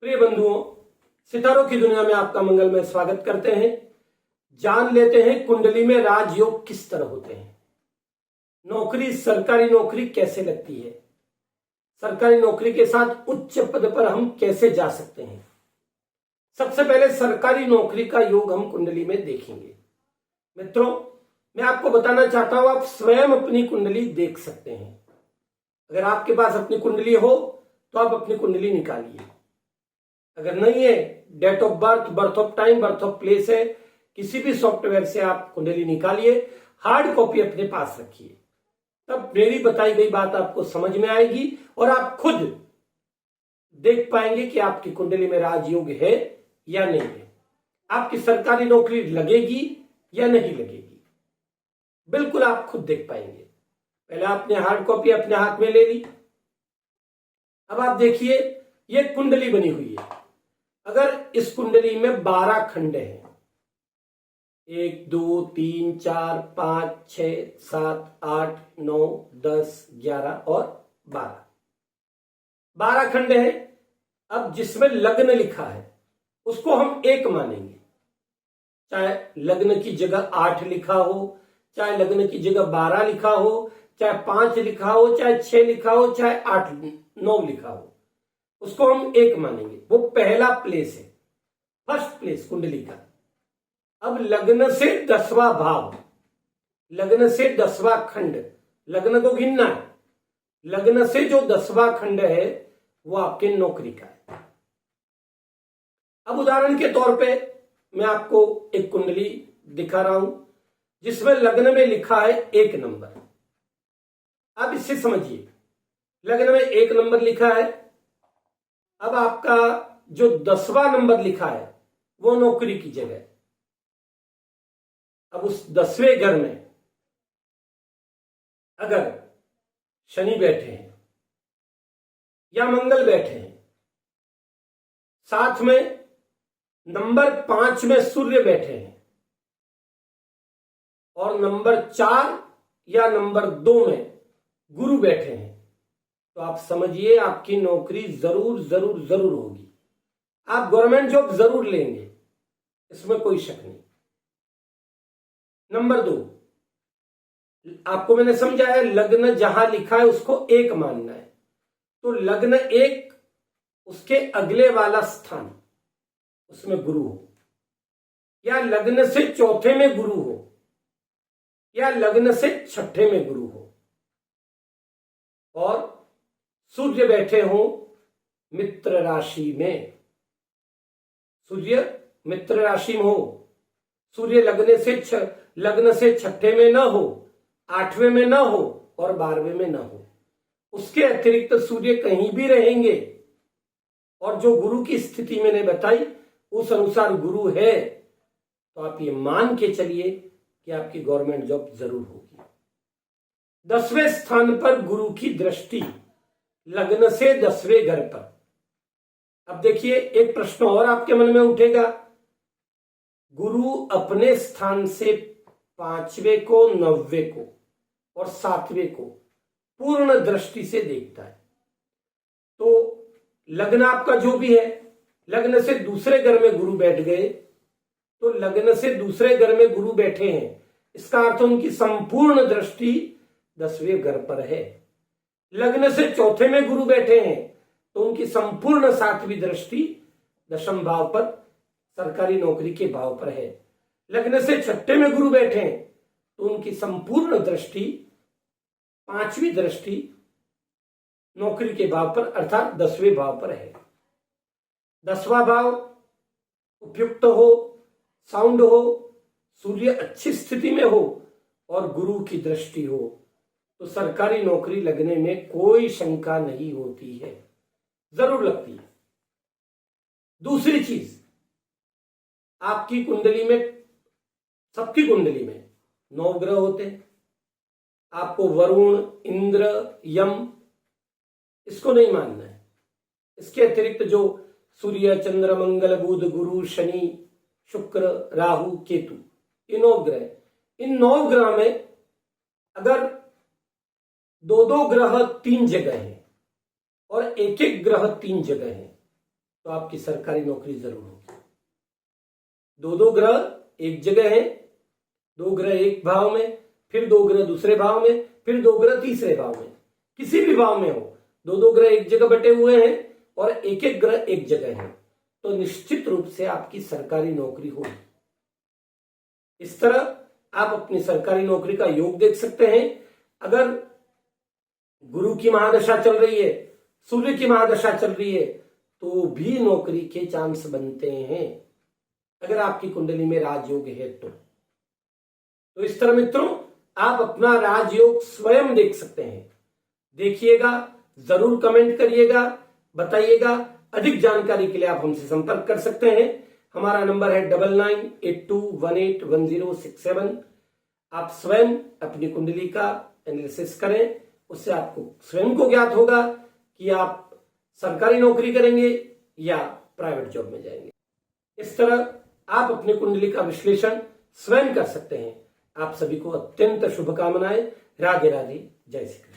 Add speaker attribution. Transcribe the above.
Speaker 1: प्रिय बंधुओं, सितारों की दुनिया में आपका मंगलमय स्वागत करते हैं। जान लेते हैं कुंडली में राजयोग किस तरह होते हैं। नौकरी, सरकारी नौकरी कैसे लगती है, सरकारी नौकरी के साथ उच्च पद पर हम कैसे जा सकते हैं। सबसे पहले सरकारी नौकरी का योग हम कुंडली में देखेंगे। मित्रों, मैं आपको बताना चाहता हूं, आप स्वयं अपनी कुंडली देख सकते हैं। अगर आपके पास अपनी कुंडली हो तो आप अपनी कुंडली निकालिए। अगर नहीं है, date of birth, birth of time, birth of place है, किसी भी सॉफ्टवेयर से आप कुंडली निकालिए, हार्ड कॉपी अपने पास रखिए। तब मेरी बताई गई बात आपको समझ में आएगी और आप खुद देख पाएंगे कि आपकी कुंडली में राजयोग है या नहीं है, आपकी सरकारी नौकरी लगेगी या नहीं लगेगी। बिल्कुल आप खुद देख पाएंगे। पहले आपने हार्ड कॉपी अपने हाथ में ले ली। अब आप देखिए, ये कुंडली बनी हुई है। अगर इस कुंडली में 12 खंड हैं, 1 2 3 4 5 6 7 8 9 10 11 और 12 खंड है। अब जिसमें लग्न लिखा है उसको हम 1 मानेंगे। चाहे लग्न की जगह 8 लिखा हो, चाहे लग्न की जगह 12 लिखा हो, चाहे 5 लिखा हो, चाहे 6 लिखा हो, चाहे 8 9 लिखा हो, उसको हम 1 मानेंगे। वो पहला प्लेस है, फर्स्ट प्लेस कुंडली का। अब लग्न से 10वां भाव, लग्न से 10वां खंड, लग्न को गिनना है। लग्न से जो 10वां खंड है वो आपके नौकरी का है। अब उदाहरण के तौर पे मैं आपको एक कुंडली दिखा रहा हूं जिसमें लग्न में लिखा है 1 नंबर। अब इससे समझिए, लग्न में 1 नंबर लिखा है। अब आपका जो 10वां नंबर लिखा है वो नौकरी की जगह है। अब उस 10वें घर में अगर शनि बैठे हैं या मंगल बैठे हैं, साथ में नंबर 5 में सूर्य बैठे हैं और नंबर 4 या नंबर 2 में गुरु बैठे हैं, तो आप समझिए आपकी नौकरी जरूर जरूर जरूर होगी। आप गवर्नमेंट जॉब जरूर लेंगे, इसमें कोई शक नहीं। नंबर 2, आपको मैंने समझाया, लग्न जहां लिखा है उसको 1 मानना है। तो लग्न 1, उसके अगले वाला स्थान, उसमें गुरु हो, या लग्न से 4थे में गुरु हो, या लग्न से 6ठे में गुरु हो, और सूर्य बैठे हो मित्र राशि में। सूर्य मित्र राशि में हो, सूर्य लग्न से 6ठे में ना हो, 8वें में ना हो और 12वें में ना हो। उसके अतिरिक्त सूर्य कहीं भी रहेंगे और जो गुरु की स्थिति मैंने बताई उस अनुसार गुरु है, तो आप ये मान के चलिए कि आपकी गवर्नमेंट जॉब जरूर होगी। 10वें स्थान पर गुरु की दृष्टि, लग्न से 10वें घर पर। अब देखिए, एक प्रश्न और आपके मन में उठेगा, गुरु अपने स्थान से 5वें को, 9वें को और 7वें को पूर्ण दृष्टि से देखता है। तो लग्न आपका जो भी है, लग्न से दूसरे घर में गुरु बैठ गए, तो लग्न से दूसरे घर में गुरु बैठे हैं, इसका अर्थ उनकी संपूर्ण दृष्टि 10वें घर पर है। लग्न से 4थे में गुरु बैठे हैं तो उनकी संपूर्ण 7वीं दृष्टि 10वें भाव पर, सरकारी नौकरी के भाव पर है। लग्न से 6ठे में गुरु बैठे हैं तो उनकी संपूर्ण दृष्टि 5वीं दृष्टि नौकरी के भाव पर अर्थात 10वें भाव पर है। 10वां भाव उपयुक्त हो, साउंड हो, सूर्य अच्छी स्थिति में हो और गुरु की दृष्टि हो, तो सरकारी नौकरी लगने में कोई शंका नहीं होती है, जरूर लगती है। दूसरी चीज, आपकी कुंडली में, सबकी कुंडली में 9 ग्रह होते हैं। आपको वरुण, इंद्र, यम, इसको नहीं मानना है। इसके अतिरिक्त जो सूर्य, चंद्र, मंगल, बुध, गुरु, शनि, शुक्र, राहु, केतु, ये 9 ग्रह। इन 9 ग्रह में अगर 2 ग्रह 3 जगह हैं और 1 ग्रह 3 जगह हैं, तो आपकी सरकारी नौकरी जरूर होगी। दो ग्रह एक जगह है, 2 ग्रह एक भाव में, फिर 2 ग्रह दूसरे भाव में, फिर 2 ग्रह तीसरे भाव में, किसी भी भाव में हो, 2 ग्रह एक जगह बटे हुए हैं और एक ग्रह एक जगह है, तो निश्चित रूप से आपकी सरकारी नौकरी होगी। इस तरह आप अपनी सरकारी नौकरी का योग देख सकते हैं। अगर गुरु की महादशा चल रही है, सूर्य की महादशा चल रही है, तो भी नौकरी के चांस बनते हैं, अगर आपकी कुंडली में राजयोग है तो इस तरह मित्रों आप अपना राजयोग स्वयं देख सकते हैं। देखिएगा, जरूर कमेंट करिएगा, बताइएगा। अधिक जानकारी के लिए आप हमसे संपर्क कर सकते हैं। हमारा नंबर है 9982181067। आप स्वयं अपनी कुंडली का एनालिसिस करें, उससे आपको स्वयं को ज्ञात होगा कि आप सरकारी नौकरी करेंगे या प्राइवेट जॉब में जाएंगे। इस तरह आप अपनी कुंडली का विश्लेषण स्वयं कर सकते हैं। आप सभी को अत्यंत शुभकामनाएं। राधे राधे, जय श्री कृष्ण।